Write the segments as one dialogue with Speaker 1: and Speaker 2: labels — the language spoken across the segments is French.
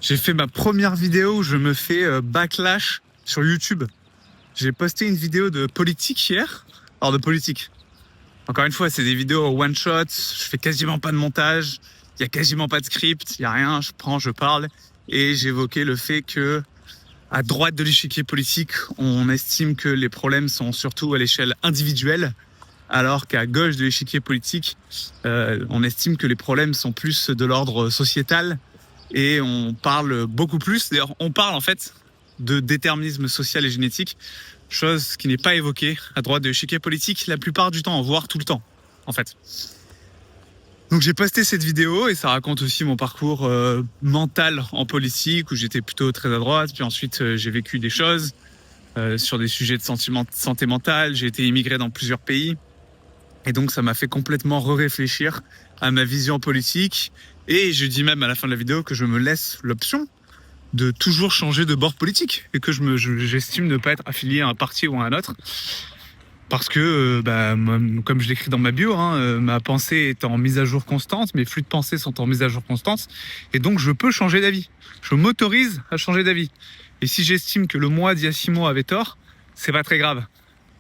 Speaker 1: J'ai fait ma première vidéo où je me fais backlash sur YouTube. J'ai posté une vidéo de politique hier. Alors de politique. Encore une fois, c'est des vidéos one shot. Je fais quasiment pas de montage. Il y a quasiment pas de script. Il y a rien. Je prends, je parle. Et j'évoquais le fait que à droite de l'échiquier politique, on estime que les problèmes sont surtout à l'échelle individuelle, alors qu'à gauche de l'échiquier politique, on estime que les problèmes sont plus de l'ordre sociétal. Et on parle beaucoup plus. D'ailleurs, on parle en fait de déterminisme social et génétique, chose qui n'est pas évoquée à droite de l'échiquier politique la plupart du temps, voire tout le temps, en fait. Donc j'ai posté cette vidéo et ça raconte aussi mon parcours mental en politique, où j'étais plutôt très à droite, puis ensuite j'ai vécu des choses sur des sujets de santé mentale, j'ai été immigré dans plusieurs pays, et donc ça m'a fait complètement réfléchir à ma vision politique, et je dis même à la fin de la vidéo que je me laisse l'option de toujours changer de bord politique, et que j'estime ne pas être affilié à un parti ou à un autre. Parce que, comme je l'écris dans ma bio, ma pensée est en mise à jour constante, mes flux de pensée sont en mise à jour constante, et donc je peux changer d'avis. Je m'autorise à changer d'avis. Et si j'estime que le moi d'il y a 6 mois avait tort, c'est pas très grave.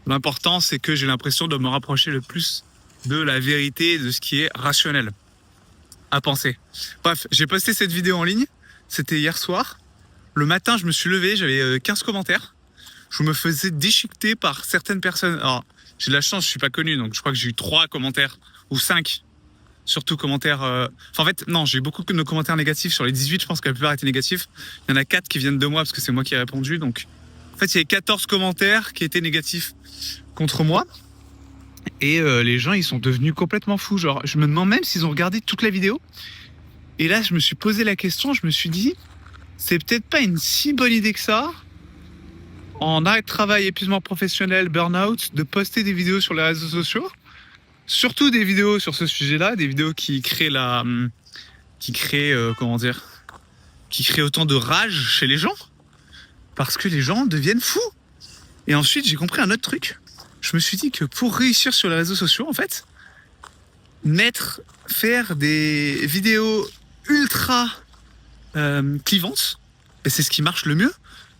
Speaker 1: L'important, c'est que j'ai l'impression de me rapprocher le plus de la vérité, de ce qui est rationnel à penser. Bref, j'ai posté cette vidéo en ligne, c'était hier soir. Le matin, je me suis levé, j'avais 15 commentaires. Je me faisais déchiqueter par certaines personnes. Alors, j'ai de la chance, je suis pas connu, donc je crois que j'ai eu 3 commentaires, ou 5. Surtout commentaires... Enfin, en fait, non, j'ai eu beaucoup de commentaires négatifs. Sur les 18, je pense que la plupart étaient négatifs. Il y en a 4 qui viennent de moi, parce que c'est moi qui ai répondu. Donc, en fait, il y avait 14 commentaires qui étaient négatifs contre moi. Et les gens, ils sont devenus complètement fous. Genre, je me demande même s'ils ont regardé toute la vidéo. Et là, je me suis posé la question, je me suis dit, c'est peut-être pas une si bonne idée que ça, en arrêt de travail, épuisement professionnel, burn-out, de poster des vidéos sur les réseaux sociaux. Surtout des vidéos sur ce sujet-là, des vidéos qui créent qui créent autant de rage chez les gens. Parce que les gens deviennent fous. Et ensuite, j'ai compris un autre truc. Je me suis dit que pour réussir sur les réseaux sociaux, en fait, faire des vidéos ultra clivantes, et c'est ce qui marche le mieux.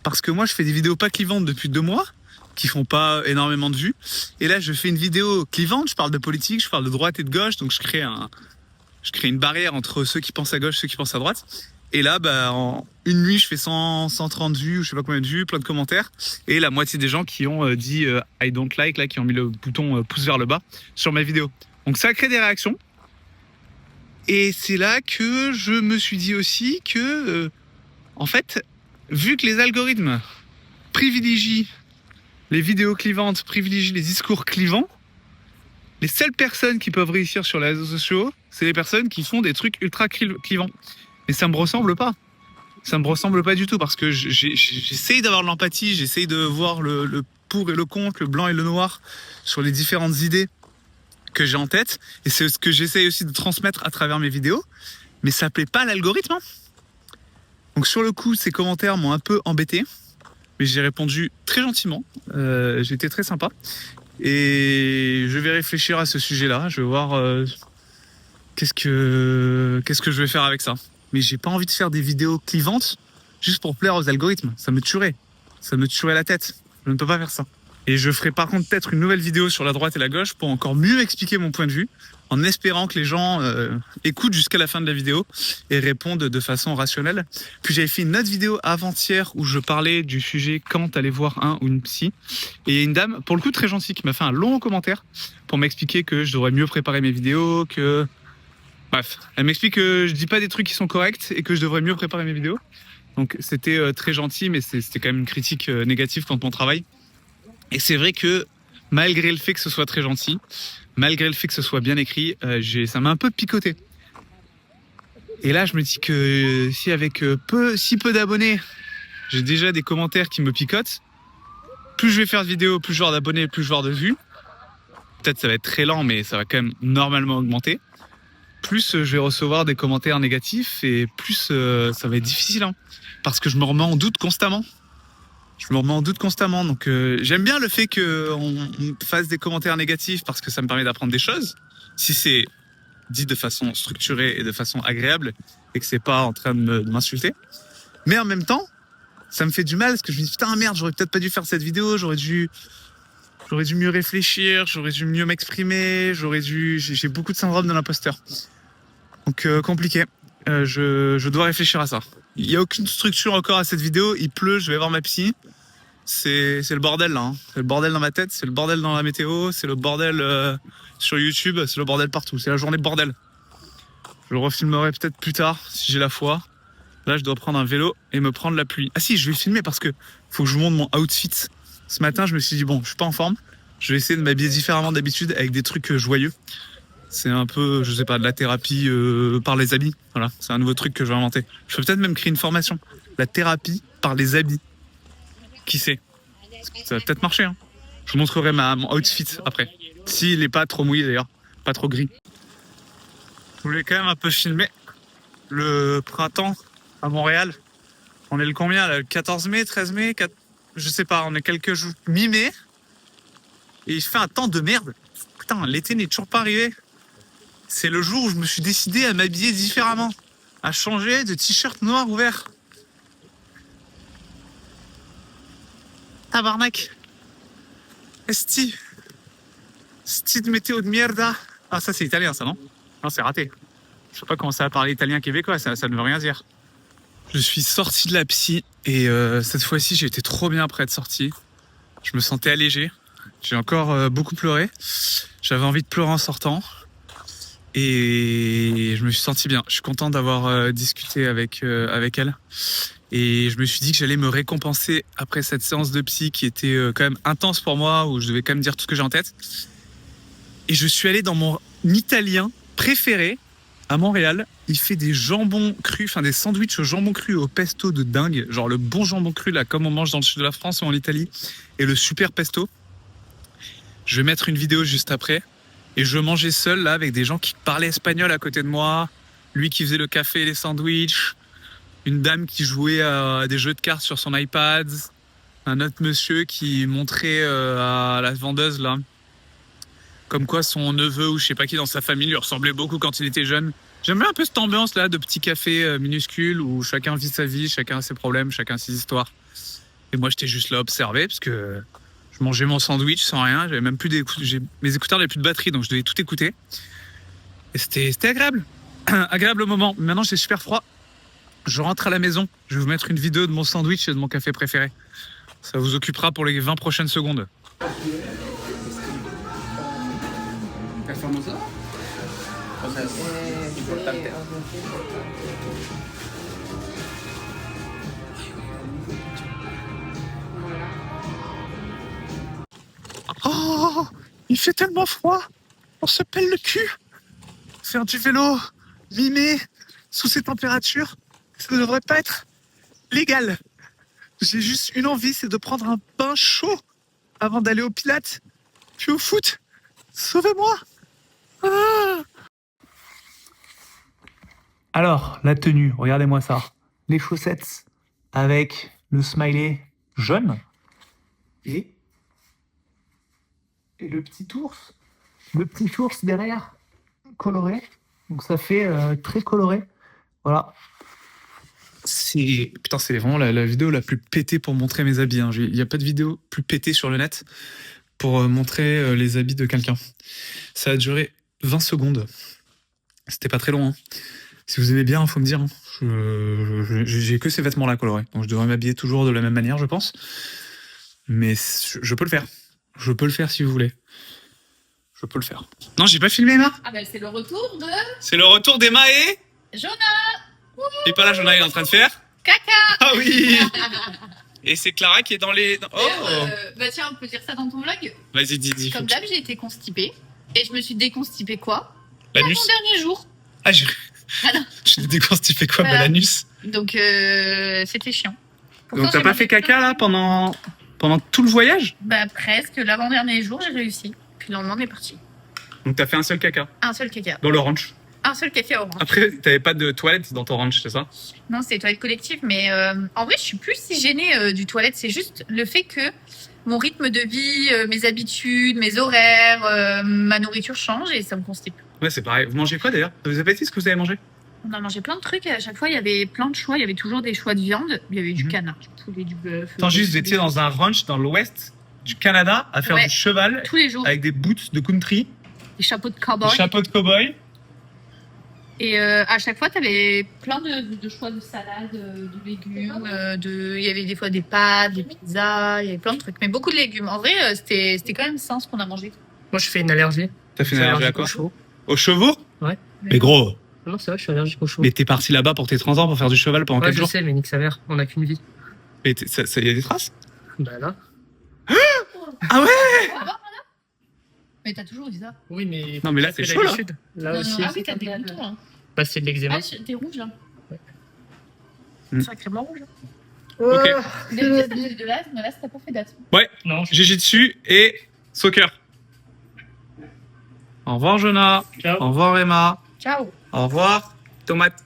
Speaker 1: Parce que moi, je fais des vidéos pas clivantes depuis 2 mois, qui font pas énormément de vues. Et là, je fais une vidéo clivante, je parle de politique, je parle de droite et de gauche, donc je crée une barrière entre ceux qui pensent à gauche et ceux qui pensent à droite. Et là, en une nuit, je fais 130 vues, ou je sais pas combien de vues, plein de commentaires. Et la moitié des gens qui ont dit I don't like, là, qui ont mis le bouton pouce vers le bas sur ma vidéo. Donc ça crée des réactions. Et c'est là que je me suis dit aussi que, en fait, vu que les algorithmes privilégient les vidéos clivantes, privilégient les discours clivants, les seules personnes qui peuvent réussir sur les réseaux sociaux, c'est les personnes qui font des trucs ultra clivants. Mais ça me ressemble pas. Ça me ressemble pas du tout, parce que j'essaye d'avoir de l'empathie, j'essaye de voir le pour et le contre, le blanc et le noir sur les différentes idées que j'ai en tête. Et c'est ce que j'essaye aussi de transmettre à travers mes vidéos. Mais ça plaît pas à l'algorithme. Donc sur le coup, ces commentaires m'ont un peu embêté, mais j'ai répondu très gentiment. J'ai été très sympa. Et je vais réfléchir à ce sujet-là. Je vais voir qu'est-ce que je vais faire avec ça. Mais j'ai pas envie de faire des vidéos clivantes juste pour plaire aux algorithmes. Ça me tuerait. Ça me tuerait la tête. Je ne peux pas faire ça. Et je ferai par contre peut-être une nouvelle vidéo sur la droite et la gauche pour encore mieux expliquer mon point de vue, en espérant que les gens écoutent jusqu'à la fin de la vidéo et répondent de façon rationnelle. Puis j'avais fait une autre vidéo avant-hier où je parlais du sujet quand aller voir un ou une psy. Et il y a une dame, pour le coup très gentille, qui m'a fait un long commentaire pour m'expliquer que je devrais mieux préparer mes vidéos, que... Bref, elle m'explique que je dis pas des trucs qui sont corrects et que je devrais mieux préparer mes vidéos. Donc c'était très gentil, mais c'était quand même une critique négative contre mon travail. Et c'est vrai que malgré le fait que ce soit très gentil, malgré le fait que ce soit bien écrit, ça m'a un peu picoté. Et là, je me dis que si avec si peu d'abonnés, j'ai déjà des commentaires qui me picotent, plus je vais faire de vidéos, plus je vais avoir d'abonnés, plus je vais avoir de vues. Peut-être ça va être très lent, mais ça va quand même normalement augmenter. Plus je vais recevoir des commentaires négatifs et plus ça va être difficile. Parce que je me remets en doute constamment. Donc j'aime bien le fait qu'on fasse des commentaires négatifs parce que ça me permet d'apprendre des choses. Si c'est dit de façon structurée et de façon agréable et que c'est pas en train de m'insulter. Mais en même temps, ça me fait du mal parce que je me dis putain merde, j'aurais peut-être pas dû faire cette vidéo, j'aurais dû mieux réfléchir, j'aurais dû mieux m'exprimer, j'ai beaucoup de syndrome de l'imposteur. Donc compliqué. Je dois réfléchir à ça. Il n'y a aucune structure encore à cette vidéo, il pleut, je vais voir ma psy. C'est le bordel là, hein. C'est le bordel dans ma tête, c'est le bordel dans la météo, c'est le bordel sur YouTube, c'est le bordel partout, c'est la journée bordel. Je le refilmerai peut-être plus tard si j'ai la foi. Là je dois prendre un vélo et me prendre la pluie. Ah si, je vais filmer parce que faut que je vous montre mon outfit. Ce matin je me suis dit bon, je suis pas en forme, je vais essayer de m'habiller différemment d'habitude avec des trucs joyeux. C'est un peu, je sais pas, de la thérapie par les habits. Voilà, c'est un nouveau truc que je vais inventer. Je peux peut-être même créer une formation. La thérapie par les habits. Qui sait? Ça va peut-être marcher. Hein. Je vous montrerai mon outfit après. S'il est pas trop mouillé d'ailleurs, pas trop gris. Je voulais quand même un peu filmer le printemps à Montréal. On est le combien là? Le 14 mai, 13 mai, 4... je sais pas, on est quelques jours, mi-mai. Et il fait un temps de merde. Putain, l'été n'est toujours pas arrivé. C'est le jour où je me suis décidé à m'habiller différemment. À changer de t-shirt noir ou vert. Tabarnak. Esti de météo de mierda. Ah, ça c'est italien, ça, non? Non, c'est raté. Je sais pas comment ça va parler italien québécois, ça ne veut rien dire. Je suis sorti de la psy et cette fois-ci, j'ai été trop bien après être sorti. Je me sentais allégé. J'ai encore beaucoup pleuré. J'avais envie de pleurer en sortant. Et je me suis senti bien. Je suis content d'avoir discuté avec elle. Et je me suis dit que j'allais me récompenser après cette séance de psy qui était quand même intense pour moi, où je devais quand même dire tout ce que j'ai en tête. Et je suis allé dans mon italien préféré à Montréal. Il fait des jambons crus, enfin des sandwichs au jambon cru au pesto de dingue. Genre le bon jambon cru, là, comme on mange dans le sud de la France ou en Italie. Et le super pesto. Je vais mettre une vidéo juste après. Et je mangeais seul, là, avec des gens qui parlaient espagnol à côté de moi. Lui qui faisait le café et les sandwichs. Une dame qui jouait à des jeux de cartes sur son iPad. Un autre monsieur qui montrait à la vendeuse, là, comme quoi son neveu ou je sais pas qui dans sa famille lui ressemblait beaucoup quand il était jeune. J'aime bien un peu cette ambiance-là de petit café minuscule où chacun vit sa vie, chacun a ses problèmes, chacun a ses histoires. Et moi, j'étais juste là à observer parce que je mangeais mon sandwich sans rien. J'avais même plus mes écouteurs n'avaient plus de batterie, donc je devais tout écouter. Et c'était agréable. Agréable moment. Maintenant, j'ai super froid. Je rentre à la maison. Je vais vous mettre une vidéo de mon sandwich et de mon café préféré. Ça vous occupera pour les 20 prochaines secondes. Oh, il fait tellement froid. On se pèle le cul. Faire du vélo, mi-mai, sous ces températures, ça ne devrait pas être légal. J'ai juste une envie, c'est de prendre un bain chaud avant d'aller au pilates, puis au foot. Sauvez-moi. Ah. Alors, la tenue, regardez-moi ça. Les chaussettes avec le smiley jaune et le petit ours. Le petit ours derrière, coloré. Donc ça fait très coloré. Voilà. C'est vraiment la vidéo la plus pétée pour montrer mes habits. Hein. Il n'y a pas de vidéo plus pétée sur le net pour montrer les habits de quelqu'un. Ça a duré 20 secondes. C'était pas très long. Hein. Si vous aimez bien, il faut me dire. Hein. J'ai que ces vêtements-là colorés. Donc je devrais m'habiller toujours de la même manière, je pense. Mais je peux le faire. Je peux le faire si vous voulez. Je peux le faire. Non, j'ai pas filmé, Emma.
Speaker 2: Ah ben c'est le retour de...
Speaker 1: C'est le retour d'Emma et...
Speaker 2: Jonah.
Speaker 1: Et pas là, Jonah, il est en train de faire...
Speaker 2: Caca.
Speaker 1: Ah oui. Et c'est Clara qui est dans les... Oh.
Speaker 2: Bah tiens, on peut dire ça dans ton vlog.
Speaker 1: Vas-y, dis.
Speaker 2: Comme d'hab, j'ai été constipée. Et je me suis déconstipée quoi?
Speaker 1: L'anus.
Speaker 2: Mon dernier jour.
Speaker 1: Ah, je l'ai déconstipé quoi, voilà. L'anus.
Speaker 2: Donc c'était chiant.
Speaker 1: Pourtant, donc t'as pas fait caca là pendant tout le voyage?
Speaker 2: Bah presque. L'avant-dernier jour, j'ai réussi. Puis le lendemain, on est parti.
Speaker 1: Donc t'as fait un seul caca?
Speaker 2: Un seul caca.
Speaker 1: Dans le ranch?
Speaker 2: Un seul caca au ranch.
Speaker 1: Après, t'avais pas de toilette dans ton ranch, c'est ça?
Speaker 2: Non, c'est toilette collective. Mais en vrai, je suis plus si gênée du toilette. C'est juste le fait que mon rythme de vie, mes habitudes, mes horaires, ma nourriture change et ça me constipe.
Speaker 1: Ouais, c'est pareil. Vous mangez quoi d'ailleurs? Vous avez pas dit ce que vous avez mangé?
Speaker 2: On a mangé plein de trucs et à chaque fois, il y avait plein de choix. Il y avait toujours des choix de viande. Il y avait du
Speaker 1: Mhm.
Speaker 2: canard, du poulet, du bœuf.
Speaker 1: Attends, juste, vous étiez dans un ranch dans l'ouest du Canada à faire
Speaker 2: Ouais.
Speaker 1: du cheval
Speaker 2: Tous les jours.
Speaker 1: avec des boots de country,
Speaker 2: Des chapeaux de
Speaker 1: des
Speaker 2: cowboy.
Speaker 1: chapeaux de cow-boy.
Speaker 2: Et à chaque fois, tu avais plein de choix de salade, de légumes. Il y avait des fois des pâtes, des pizzas. Il y avait plein de trucs. Mais beaucoup de légumes. En vrai, c'était quand même sain ce qu'on a mangé.
Speaker 3: Moi, je fais une allergie.
Speaker 1: T'as fait une allergie à quoi?
Speaker 3: aux chevaux.
Speaker 1: Aux chevaux?
Speaker 3: Ouais.
Speaker 1: Mais gros,
Speaker 3: Non, c'est vrai, je suis allergique aux chevaux.
Speaker 1: mais t'es parti là-bas pour tes 30 ans pour faire du cheval pendant
Speaker 3: Ouais,
Speaker 1: 4
Speaker 3: je
Speaker 1: jours.
Speaker 3: sais, mais nique sa mère, on n'a qu'une vie.
Speaker 1: Mais y a des traces?
Speaker 3: Bah là.
Speaker 1: Ah ouais?
Speaker 2: Mais t'as toujours dit ça.
Speaker 3: Oui, mais.
Speaker 1: Non, mais là, c'est chaud, là.
Speaker 3: Là
Speaker 2: Non,
Speaker 3: aussi.
Speaker 2: non. Ah oui, t'as des boutons. Hein.
Speaker 3: Bah, c'est de l'eczéma.
Speaker 2: Ah, t'es rouge. Hein.
Speaker 1: Hmm.
Speaker 2: Sacrément rouge.
Speaker 1: Ok.
Speaker 2: De l'asthme, là, t'as pas fait d'asthme.
Speaker 3: Non,
Speaker 1: Jiu-jitsu et soccer. Au revoir, Jonah.
Speaker 3: Ciao.
Speaker 1: Au revoir, Emma.
Speaker 2: Ciao.
Speaker 1: Au revoir, tomate.